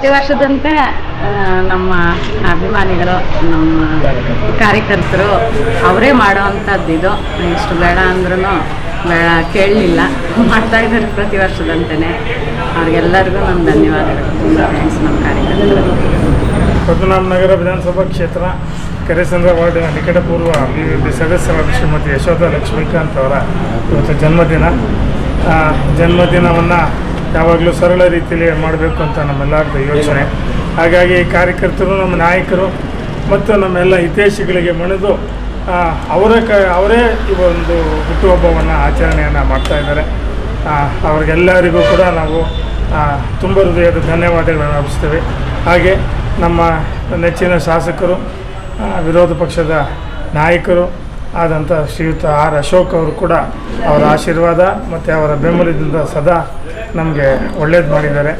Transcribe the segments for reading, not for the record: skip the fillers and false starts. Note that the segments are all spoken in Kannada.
ಪ್ರತಿ ವರ್ಷದಂತೆ ನಮ್ಮ ಅಭಿಮಾನಿಗಳು, ನಮ್ಮ ಕಾರ್ಯಕರ್ತರು ಅವರೇ ಮಾಡೋವಂಥದ್ದು ಇದು. ಇಷ್ಟು ಬೇಡ ಅಂದ್ರೂ ಬೇಡ ಕೇಳಲಿಲ್ಲ, ಮಾಡ್ತಾಯಿದ್ದಾರೆ ಪ್ರತಿ ವರ್ಷದಂತೆಯೇ. ಅವ್ರಿಗೆಲ್ಲರಿಗೂ ನಮ್ಮ ಧನ್ಯವಾದಗಳು. ತುಂಬ ಥ್ಯಾಂಕ್ಸ್ ನಮ್ಮ ಕಾರ್ಯಕರ್ತರು. ಪದ್ಮನಾಭ ನಗರ ವಿಧಾನಸಭಾ ಕ್ಷೇತ್ರ ಕೆರೆಸಂದ್ರ ವಾರ್ಡ್ ನಿಕಟಪೂರ್ವ ಅಭಿವೃದ್ಧಿ ಸದಸ್ಯರಾದ ಶ್ರೀಮತಿ ಯಶೋಧ ಲಕ್ಷ್ಮೀಕಾಂತ್ ಅವರ ಇವತ್ತು ಜನ್ಮದಿನವನ್ನು ಯಾವಾಗಲೂ ಸರಳ ರೀತಿಯಲ್ಲಿ ಮಾಡಬೇಕು ಅಂತ ನಮ್ಮೆಲ್ಲರದ್ದು ಯೋಚನೆ. ಹಾಗಾಗಿ ಕಾರ್ಯಕರ್ತರು, ನಮ್ಮ ನಾಯಕರು ಮತ್ತು ನಮ್ಮೆಲ್ಲ ಹಿತೈಷಿಗಳಿಗೆ ಮಣಿದು ಅವರೇ ಈ ಒಂದು ಹುಟ್ಟುಹಬ್ಬವನ್ನು ಆಚರಣೆಯನ್ನು ಮಾಡ್ತಾಯಿದ್ದಾರೆ. ಅವ್ರಿಗೆಲ್ಲರಿಗೂ ಕೂಡ ನಾವು ತುಂಬ ಹೃದಯದ ಧನ್ಯವಾದಗಳನ್ನು ಅರ್ಪಿಸ್ತೇವೆ. ಹಾಗೆ ನಮ್ಮ ನೆಚ್ಚಿನ ಶಾಸಕರು, ವಿರೋಧ ಪಕ್ಷದ ನಾಯಕರು ಆದಂಥ ಶ್ರೀಯುತ ಆರ್ ಅಶೋಕ್ ಅವರು ಕೂಡ ಅವರ ಆಶೀರ್ವಾದ ಮತ್ತು ಅವರ ಬೆಂಬಲದಿಂದ ಸದಾ ನಮಗೆ ಒಳ್ಳೇದು ಮಾಡಿದ್ದಾರೆ.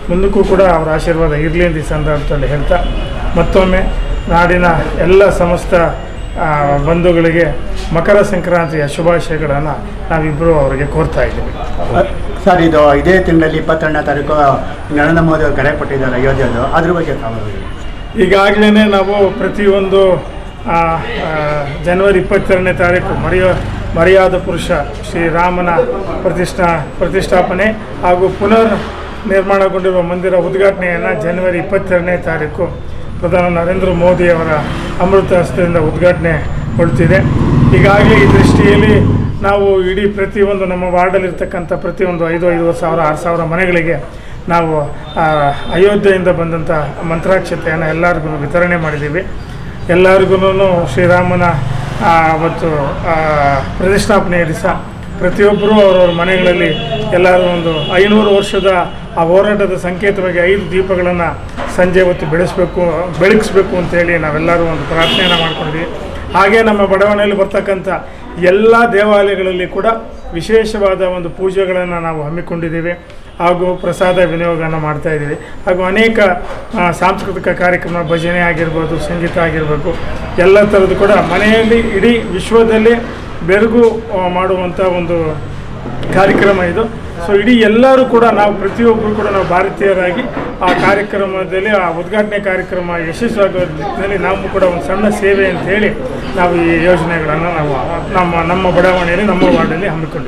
ಮುಂದಕ್ಕೂ ಕೂಡ ಅವರ ಆಶೀರ್ವಾದ ಇರಲಿ ಅಂತ ಈ ಸಂದರ್ಭದಲ್ಲಿ ಹೇಳ್ತಾ, ಮತ್ತೊಮ್ಮೆ ನಾಡಿನ ಎಲ್ಲ ಸಮಸ್ತ ಬಂಧುಗಳಿಗೆ ಮಕರ ಸಂಕ್ರಾಂತಿಯ ಶುಭಾಶಯಗಳನ್ನು ನಾವಿಬ್ಬರು ಅವರಿಗೆ ಕೋರ್ತಾ ಇದ್ದೀವಿ. ಸರ್, ಇದೇ ತಿಂಗಳಲ್ಲಿ 22ನೇ ತಾರೀಕು ನರೇಂದ್ರ ಮೋದಿ ಅವರು ಕರೆ ಕೊಟ್ಟಿದ್ದಾರೆ ಅಯೋಧ್ಯೆದು, ಅದ್ರ ಬಗ್ಗೆ ಈಗಾಗಲೇ ನಾವು ಪ್ರತಿಯೊಂದು ಜನವರಿ 22ನೇ ತಾರೀಕು ಮರ್ಯಾದ ಪುರುಷ ಶ್ರೀರಾಮನ ಪ್ರತಿಷ್ಠಾಪನೆ ಹಾಗೂ ಪುನರ್ ನಿರ್ಮಾಣಗೊಂಡಿರುವ ಮಂದಿರ ಉದ್ಘಾಟನೆಯನ್ನು ಜನವರಿ 22ನೇ ತಾರೀಕು ಪ್ರಧಾನಿ ನರೇಂದ್ರ ಮೋದಿಯವರ ಅಮೃತ ಹಸ್ತದಿಂದ ಉದ್ಘಾಟನೆಗೊಳ್ತಿದೆ. ಈಗಾಗಲೇ ಈ ದೃಷ್ಟಿಯಲ್ಲಿ ನಾವು ಇಡೀ ಪ್ರತಿಯೊಂದು ನಮ್ಮ ವಾರ್ಡಲ್ಲಿರ್ತಕ್ಕಂಥ ಪ್ರತಿಯೊಂದು 5,000, 5,000, 6,000 ಮನೆಗಳಿಗೆ ನಾವು ಅಯೋಧ್ಯೆಯಿಂದ ಬಂದಂಥ ಮಂತ್ರಾಕ್ಷತೆಯನ್ನು ಎಲ್ಲರಿಗೂ ವಿತರಣೆ ಮಾಡಿದ್ದೀವಿ. ಎಲ್ಲರಿಗೂ ಶ್ರೀರಾಮನ ಅವತ್ತು ಪ್ರತಿಷ್ಠಾಪನೆಯ ದಿವಸ ಪ್ರತಿಯೊಬ್ಬರೂ ಅವರವ್ರ ಮನೆಗಳಲ್ಲಿ ಎಲ್ಲರೂ ಒಂದು 500 ವರ್ಷದ ಆ ಹೋರಾಟದ ಸಂಕೇತವಾಗಿ 5 ದೀಪಗಳನ್ನು ಸಂಜೆ ಹೊತ್ತು ಬೆಳಗಿಸ್ಬೇಕು ಅಂತೇಳಿ ನಾವೆಲ್ಲರೂ ಒಂದು ಪ್ರಾರ್ಥನೆಯನ್ನು ಮಾಡ್ಕೊಂಡಿದ್ವಿ. ಹಾಗೆ ನಮ್ಮ ಬಡಾವಣೆಯಲ್ಲಿ ಬರ್ತಕ್ಕಂಥ ಎಲ್ಲ ದೇವಾಲಯಗಳಲ್ಲಿ ಕೂಡ ವಿಶೇಷವಾದ ಒಂದು ಪೂಜೆಗಳನ್ನು ನಾವು ಹಮ್ಮಿಕೊಂಡಿದ್ದೀವಿ ಹಾಗೂ ಪ್ರಸಾದ ವಿನಿಯೋಗವನ್ನು ಮಾಡ್ತಾಯಿದ್ದೀವಿ. ಹಾಗೂ ಅನೇಕ ಸಾಂಸ್ಕೃತಿಕ ಕಾರ್ಯಕ್ರಮ, ಭಜನೆ ಆಗಿರ್ಬೋದು, ಸಂಗೀತ ಆಗಿರಬೇಕು, ಎಲ್ಲ ಥರದ್ದು ಕೂಡ ಮನೆಯಲ್ಲಿ ಇಡೀ ವಿಶ್ವದಲ್ಲಿ ಬೆರಗು ಮಾಡುವಂಥ ಒಂದು ಕಾರ್ಯಕ್ರಮ ಇದು. ಸೊ ಇಡೀ ಎಲ್ಲರೂ ಕೂಡ ನಾವು ಪ್ರತಿಯೊಬ್ಬರು ಕೂಡ ನಾವು ಭಾರತೀಯರಾಗಿ ಆ ಕಾರ್ಯಕ್ರಮದಲ್ಲಿ, ಆ ಉದ್ಘಾಟನೆ ಕಾರ್ಯಕ್ರಮ ಯಶಸ್ವಿಯಾಗುವ ನಿಟ್ಟಿನಲ್ಲಿ ನಾವು ಕೂಡ ಒಂದು ಸಣ್ಣ ಸೇವೆ ಅಂತ ಹೇಳಿ ನಾವು ಈ ಯೋಜನೆಗಳನ್ನು ನಾವು ನಮ್ಮ ಬಡಾವಣೆಯಲ್ಲಿ, ನಮ್ಮ ವಾರ್ಡಲ್ಲಿ ಹಮ್ಮಿಕೊಂಡಿದ್ದೀವಿ.